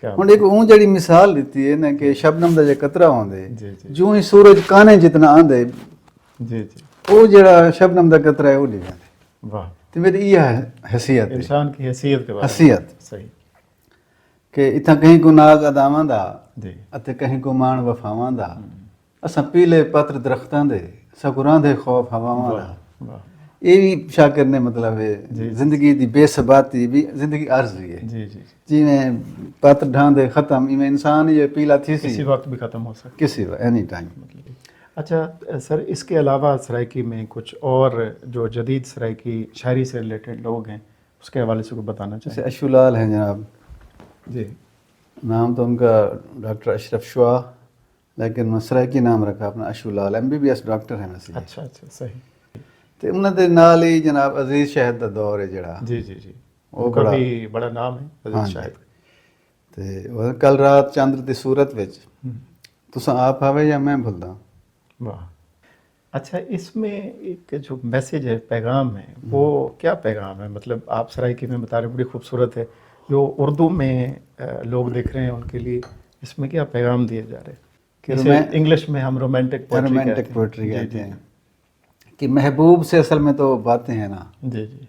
کیا ہوں ایک اون جڑی مثال دیتی ہے نا کہ شبنم دا جے قطرہ ہوندے جی جی جو ہی سورج کانے جتنا آندے جی جی وہ جڑا شبنم دا قطرہ ہے وہ ڈگ جاندے. واہ تو میری یہ حیثیت ہے انسان کی حیثیت کے بارے میں حیثیت صحیح کہ اتنا کہیں کو ناز اداواں دا جی اتے کہیں کو مان وفاواں دا اساں پیلے پتر درختاں دے سکراں دے خوف ہواواں دا. واہ واہ یہ بھی شاکر نے مطلب ہے زندگی دی بے ثباتی بھی زندگی عرضی ہے جی جی جی میں پتر ڈھاندے ختم میں انسان یہ پیلا تھی کسی سی وقت بھی ختم ہو سکتا کسی اینی ٹائم. ہے. اچھا سر اس کے علاوہ سرائکی میں کچھ اور جو جدید سرائکی شاعری سے ریلیٹڈ لوگ ہیں اس کے حوالے سے کوئی بتانا جیسے چاہیں؟ اشو لال ہیں جناب، جی نام تو ان کا ڈاکٹر اشرف شعا لیکن سرائکی نام رکھا اپنا اشو لال MBBS ڈاکٹر ہیں ویسے. اچھا اچھا صحیح. تو انہوں دے نال ہی جناب عزیز شہد دا دور ہے جڑا جی جی جی وہ وہ کا بڑا بھی بڑا نام ہے ہاں عزیز جی. شاہد. تے وہ کل رات چاندر دی صورت وچ تساں آپ آوے یا میں بھلدا. واہ. اچھا اس میں ایک جو میسیج ہے پیغام ہے وہ کیا پیغام ہے؟ مطلب آپ سرائکی میں بتا رہے ہیں بڑی خوبصورت ہے، جو اردو میں لوگ دیکھ رہے ہیں ان کے لیے اس میں کیا پیغام دیے جا رہے ہیں؟ کہ اسے انگلش میں ہم رومانٹک رومانٹک پوئٹری کہتے ہیں کہ محبوب سے اصل میں تو باتیں ہیں نا. جی جی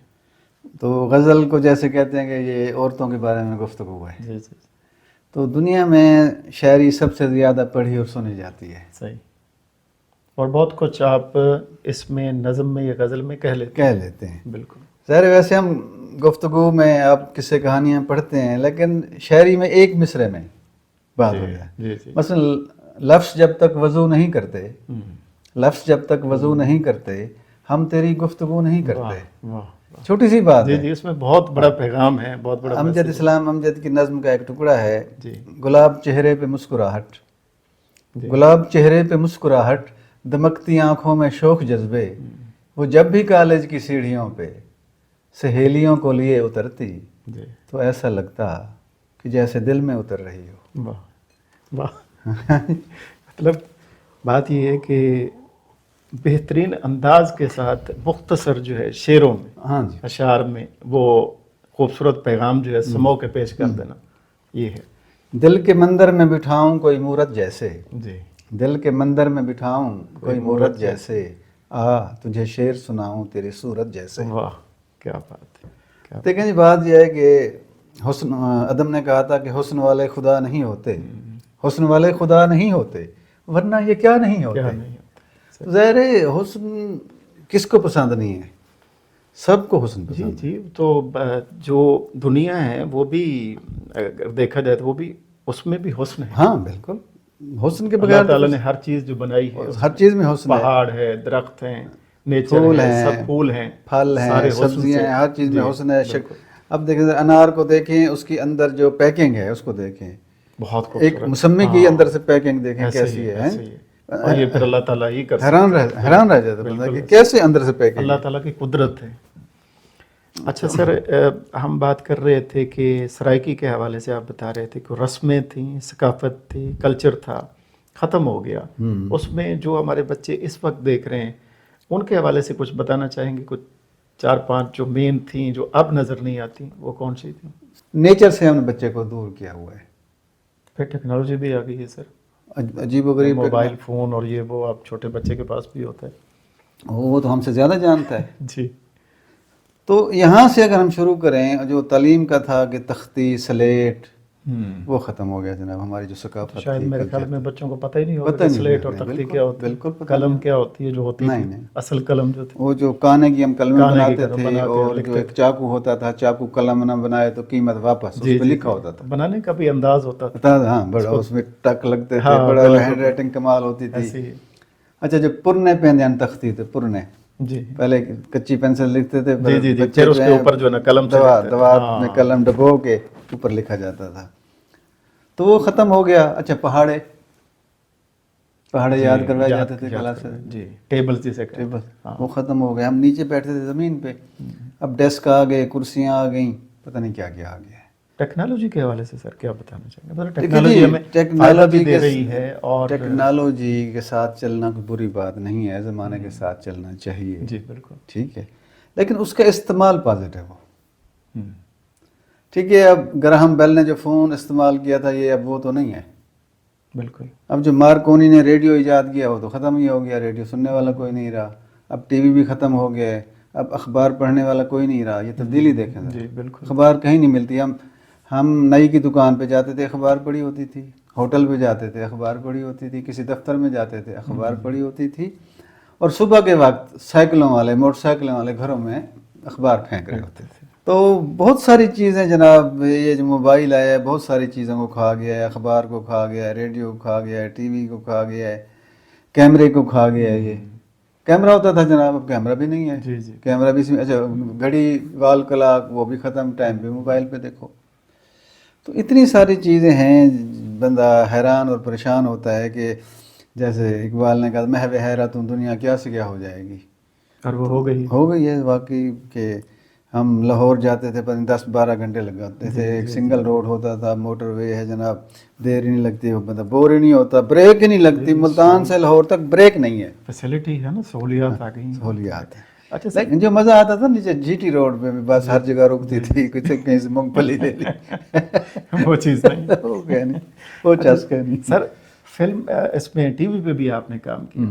تو غزل کو جیسے کہتے ہیں کہ یہ عورتوں کے بارے میں گفتگو ہے. جی جی تو دنیا میں شاعری سب سے زیادہ پڑھی اور سنی جاتی ہے. صحیح. اور بہت کچھ آپ اس میں نظم میں یا غزل میں کہہ لیتے ہیں. بالکل. ظاہر ویسے ہم گفتگو میں آپ قصے کہانیاں پڑھتے ہیں لیکن شاعری میں ایک مصرے میں بات ہو جائے. جی جی مثلا لفظ جب تک وضو نہیں کرتے، لفظ جب تک وضو نہیں کرتے ہم تیری گفتگو نہیں کرتے. واہ چھوٹی سی بات جی ہے. جی اس میں بہت بڑا پیغام ہے، بہت بڑا امجد اسلام امجد کی نظم کا ایک ٹکڑا ہے جی گلاب چہرے پہ مسکراہٹ. جی گلاب چہرے پہ مسکراہٹ دمکتی آنکھوں میں شوق جذبے، وہ جب بھی کالج کی سیڑھیوں پہ سہیلیوں کو لیے اترتی جی تو ایسا لگتا کہ جیسے دل میں اتر رہی ہو. واہ واہ. مطلب بات یہ ہے کہ بہترین انداز کے ساتھ مختصر جو ہے شعروں میں ہاں جی. اشعار میں وہ خوبصورت پیغام جو ہے سمو کے پیش کر دینا یہ ہے. دل کے مندر میں بٹھاؤں کوئی مورت جیسے، جی دل کے مندر میں بٹھاؤں کوئی مورت جیسے، آ تجھے شعر سناؤں تیری صورت جیسے. واہ کیا بات ہے. کیا دیکھیں جی بات یہ ہے کہ حسن ادم نے کہا تھا کہ حسن والے خدا نہیں ہوتے، حسن والے خدا نہیں ہوتے ورنہ یہ کیا نہیں ہوتے. کیا نہیں ہوتا. ظاہر ہے حسن کس کو پسند نہیں ہے، سب کو حسن جی پسند. جی تو جو دنیا ہے وہ بھی اگر دیکھا جائے تو وہ بھی اس میں بھی حسن ہے. ہاں بالکل. حسن کے اللہ بغیر تعالیٰ نے ہر چیز جو بنائی ہے ہر چیز میں حسن ہے. پہاڑ ہے، درخت ہیں، نیچر پھول ہے، ہیں، سب پھول ہیں، پھل ہیں، سارے حسن سبزیاں سے. ہیں، ہر چیز میں جی، حسن ہے. بالکل. اب دیکھیں انار کو دیکھیں اس کی اندر جو پیکنگ ہے اس کو دیکھیں، بہت ایک خوبصورت. موسمی کی اندر سے پیکنگ دیکھیں ایسے کیسی ہی ہے. ایسے ہی ہے. اور یہ پھر اللہ تعالیٰ ہی کر حیران رہ جاتا بندہ کہ کیسے اندر سے پیکنگ. اللہ تعالیٰ کی قدرت ہے. اچھا سر ہم بات کر رہے تھے کہ سرائکی کے حوالے سے آپ بتا رہے تھے کہ رسمیں تھیں، ثقافت تھی، کلچر تھا، ختم ہو گیا. اس میں جو ہمارے بچے اس وقت دیکھ رہے ہیں ان کے حوالے سے کچھ بتانا چاہیں گے؟ کچھ 4-5 جو مین تھیں جو اب نظر نہیں آتی وہ کون سی تھیں؟ نیچر سے ہم نے بچے کو دور کیا ہوا ہے. پھر ٹیکنالوجی بھی آ گئی ہے سر، عجیب و غریب. موبائل فون اور یہ وہ اب چھوٹے بچے کے پاس بھی ہوتا ہے. وہ تو ہم سے زیادہ جانتا ہے. جی تو یہاں سے اگر ہم شروع کریں جو تعلیم کا تھا کہ تختی سلیٹ وہ ختم ہو گیا جناب. ہماری جو ثقافت شاید تھی میرے خیال میں بچوں کو پتہ ہی نہیں ہوگا پتہ کہ نہیں سلیٹ اور ہے. تختی کیا ہوتی ہے، بالکل پتہ قلم نہیں. کیا ہوتی ہے جو ہوتی نہیں تھی نہیں اصل قلم جو تھی. وہ جو کانے کی ہم قلمیں کانے کی بناتے قلم تھے بنا کے اور جو لکھتے ایک چاقو ہوتا تھا، چاقو قلم نہ بنائے تو قیمت واپس، اس پہ لکھا ہوتا تھا. بنانے کا بھی انداز ہوتا تھا. ہاں بڑا اس میں ٹک لگتے تھے، ہاں، بڑا بالکل. ہینڈ رائٹنگ کمال ہوتی تھی. ایسے ہی. اچھا جو پرنے پہندے تختی تھے پرنے، جی پہلے کچی پینسل لکھتے تھے جی جی جی بچے پھر اس کے اوپر جو ہے نا قلم سے لکھتے تھے. دوات میں قلم ڈبو کے اوپر لکھا جاتا تھا. تو وہ ختم ہو گیا. اچھا پہاڑے یاد کروائے جاتے تھے کلاس سے. جی ٹیبل جسے ٹیبل وہ ختم ہو گیا. ہم نیچے بیٹھتے تھے زمین پہ، اب ڈیسک آ گئے، کرسیاں آ گئیں، پتہ نہیں کیا کیا آ گیا. ٹیکنالوجی کے حوالے سے سر کیا بتانا چاہیں گے؟ ٹیکنالوجی ہمیں فائدہ بھی دے رہی ہے اور ٹیکنالوجی کے ساتھ چلنا کوئی بری بات نہیں ہے، زمانے کے ساتھ چلنا چاہیے. جی بالکل ٹھیک ہے، لیکن اس کا استعمال پازیٹیو ہو. ٹھیک ہے، اب گراہم بیل نے جو فون استعمال کیا تھا یہ اب وہ تو نہیں ہے. بالکل. اب جو مارکونی نے ریڈیو ایجاد کیا وہ تو ختم ہی ہو گیا، ریڈیو سننے والا کوئی نہیں رہا. اب ٹی وی بھی ختم ہو گیا ہے، اب اخبار پڑھنے والا کوئی نہیں رہا. یہ تبدیلی دیکھیں ذرا. جی بالکل. اخبار کہیں نہیں ملتی. ہم نئی کی دکان پہ جاتے تھے اخبار پڑھی ہوتی تھی، ہوٹل پہ جاتے تھے اخبار پڑھی ہوتی تھی، کسی دفتر میں جاتے تھے اخبار پڑھی ہوتی تھی، اور صبح کے وقت سائیکلوں والے موٹر سائیکلوں والے گھروں میں اخبار پھینک رہے ہوتے تھے. تو بہت ساری چیزیں جناب، یہ جو موبائل آیا ہے بہت ساری چیزوں کو کھا گیا ہے. اخبار کو کھا گیا ہے، ریڈیو کو کھا گیا ہے، ٹی وی کو کھا گیا ہے، کیمرے کو کھا گیا ہے. یہ کیمرہ ہوتا تھا جناب، اب کیمرہ بھی نہیں ہے. جی جی. کیمرہ بھی اچھا، گھڑی وال کلاک وہ بھی ختم، ٹائم بھی موبائل پہ دیکھو. تو اتنی ساری چیزیں ہیں، بندہ حیران اور پریشان ہوتا ہے کہ جیسے اقبال نے کہا محو حیرت دنیا کیا سے کیا ہو جائے گی. اور وہ ہو گئی ہے واقعی. کہ ہم لاہور جاتے تھے 10-12 گھنٹے لگاتے تھے. ایک سنگل روڈ ہوتا تھا، موٹر وے ہے جناب، دیر ہی نہیں لگتی، مطلب بور ہی نہیں ہوتا، بریک ہی نہیں لگتی. ملتان سے لاہور تک بریک نہیں ہے. فیسلٹی ہے نا، سہولیات آ گئی. سہولیات ہے. اچھا لیکن جو مزہ آتا تھا نیچے جی ٹی روڈ پہ بس ہر جگہ رکتی تھی، کہیں سے مونگ پھلی لے لی. وہ چیز نہیں، وہ کیا نہیں، وہ چسکا نہیں. سر فلم اس میں ٹی وی پہ بھی آپ نے کام کیا،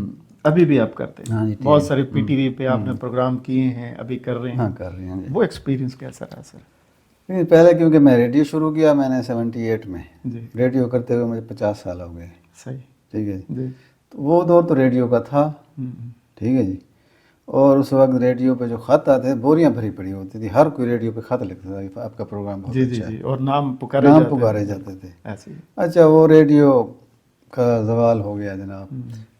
ابھی بھی آپ کرتے ہیں. بہت سارے پی ٹی وی پہ آپ نے پروگرام کیے ہیں، ابھی کر رہے ہیں. ہاں کر رہے ہیں. وہ ایکسپیرینس کیسا رہا سر؟ پہلے کیونکہ میں ریڈیو شروع کیا میں نے 78 میں. جی. ریڈیو کرتے ہوئے مجھے 50 سال ہو گئے. صحیح. ٹھیک ہے جی. تو وہ دور تو ریڈیو کا تھا. ٹھیک ہے جی. اور اس وقت ریڈیو پہ جو خط آتے بوریاں بھری پڑی ہوتی تھی، ہر کوئی ریڈیو پہ خط لکھتا تھا آپ کا پروگرام بہت اچھا ہے. اور نام پکارے جاتے تھے. ایسے ہی. اچھا وہ ریڈیو کا زوال ہو گیا جناب.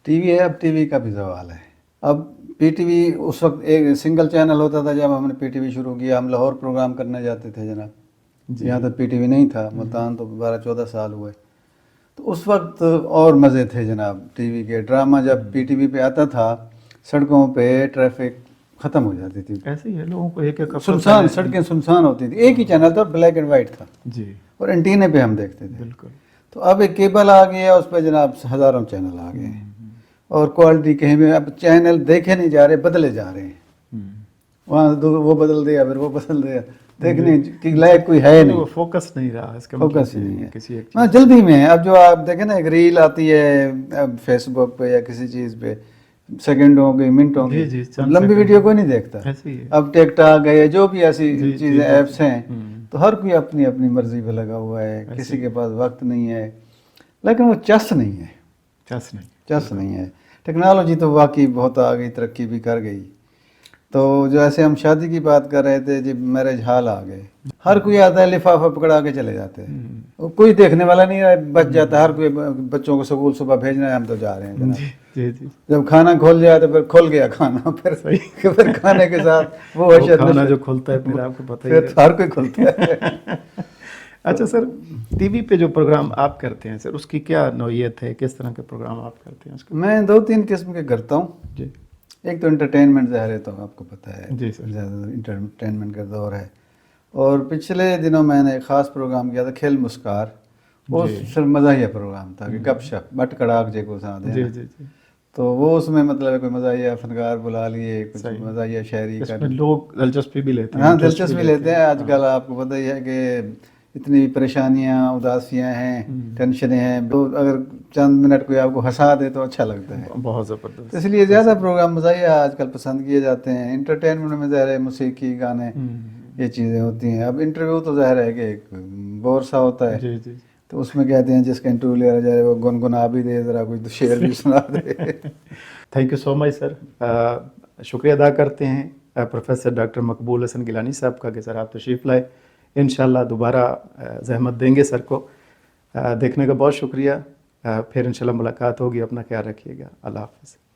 ٹی وی ہے، اب ٹی وی کا بھی زوال ہے. اب پی ٹی وی اس وقت ایک سنگل چینل ہوتا تھا جب ہم نے پی ٹی وی شروع کیا. ہم لاہور پروگرام کرنے جاتے تھے جناب. یہاں تک پی ٹی وی نہیں تھا. ملتان تو 12-14 سال ہوئے. تو اس وقت اور مزے تھے جناب. ٹی وی کے ڈرامہ جب پی ٹی وی پہ آتا تھا، سڑکوں پہ ٹریفک ختم ہو جاتی تھی. ایسے ہی ہے، لوگوں کو ایک سنسان سڑکیں سنسان ہوتی تھی. ایک ہی چینل تھا، بلیک اینڈ وائٹ تھا. جی. اور اینٹینے پہ ہم دیکھتے تھے. بالکل. تو اب ایک کیبل آ گیا، اس پہ جناب ہزاروں چینل آ گئے ہیں. اور کوالٹی کہیں بھی اب چینل دیکھے نہیں جا رہے، بدلے جا رہے ہیں. وہاں وہ بدل دیا، پھر وہ بدل دیا. دیکھنے کی لائق کوئی ہے نہیں. فوکس نہیں رہا اس کا. فوکس ہی نہیں ہے. ہاں جلدی میں. اب جو آپ دیکھیں نا، ایک ریل آتی ہے اب فیس بک پہ یا کسی چیز پہ، سیکنڈوں کی منٹوں کی، لمبی ویڈیو کوئی نہیں دیکھتا. اب ٹیک ٹاک ہے، جو بھی ایسی چیزیں ایپس ہیں، تو ہر کوئی اپنی اپنی مرضی پہ لگا ہوا ہے. کسی کے پاس وقت نہیں ہے. لیکن وہ چس نہیں ہے. چس نہیں ہے. ٹیکنالوجی تو واقعی بہت آ گئی، ترقی بھی کر گئی. تو جو ایسے ہم شادی کی بات کر رہے تھے، جب میرج ہال آ گئے، ہر کوئی آتا ہے لفافہ پکڑا کے چلے جاتے ہیں. کوئی دیکھنے والا نہیں ہے، بچ جاتا ہے. ہر کوئی بچوں کو سکول صبح بھیجنا ہے، ہم تو جا رہے ہیں جناب. جب کھانا کھول جائے تو پھر کھل گیا کھانا. پھر کھانے کے ساتھ وہ کھانا جو کھلتا ہے پھر آپ کو پتہ ہے، ہر کوئی کھلتا ہے. اچھا سر، ٹی وی پہ جو پروگرام آپ کرتے ہیں سر، اس کی کیا نوعیت ہے؟ کس طرح کے پروگرام آپ کرتے ہیں؟ میں 2-3 قسم کے کرتا ہوں. جی. ایک تو انٹرٹینمنٹ ظاہر ہے، تو آپ کو پتہ ہے. جی سر. زیادہ انٹرٹینمنٹ کا دور ہے. اور پچھلے دنوں میں نے ایک خاص پروگرام کیا تھا، کھیل مسکار. وہ صرف مزاحیہ پروگرام تھا کہ گپ شپ بٹ کڑاک جے کو ساتھ. جی جی جی. تو وہ اس میں مطلب کوئی مزاحیہ فنکار بلا لیے، کچھ مزاحیہ شاعری کا. لوگ دلچسپی بھی لیتے ہیں. ہاں دلچسپی لیتے ہیں. آج کل آپ کو پتہ ہی ہے کہ اتنی پریشانیاں، اداسیاں ہیں، ٹینشنیں ہیں. اگر چند منٹ کوئی آپ کو ہنسا دے تو اچھا لگتا ہے. بہت زبردست. اس لیے زیادہ پروگرام مزاحیہ آج کل پسند کیے جاتے ہیں. انٹرٹینمنٹ میں ظاہر ہے موسیقی، گانے، یہ چیزیں ہوتی ہیں. اب انٹرویو تو ظاہر ہے کہ ایک بور سا ہوتا ہے. جی جی. تو اس میں کہتے ہیں جس کا انٹرویو لیا جائے وہ گنگنا بھی دے، ذرا کچھ شعر بھی سنا دے. تھینک یو سو مچ سر. شکریہ ادا کرتے ہیں پروفیسر ڈاکٹر مقبول حسن گیلانی صاحب کا کہ سر آپ تشریف لائے. انشاءاللہ دوبارہ زحمت دیں گے سر کو. دیکھنے کا بہت شکریہ. پھر انشاءاللہ ملاقات ہوگی. اپنا خیال رکھیے گا. اللہ حافظ.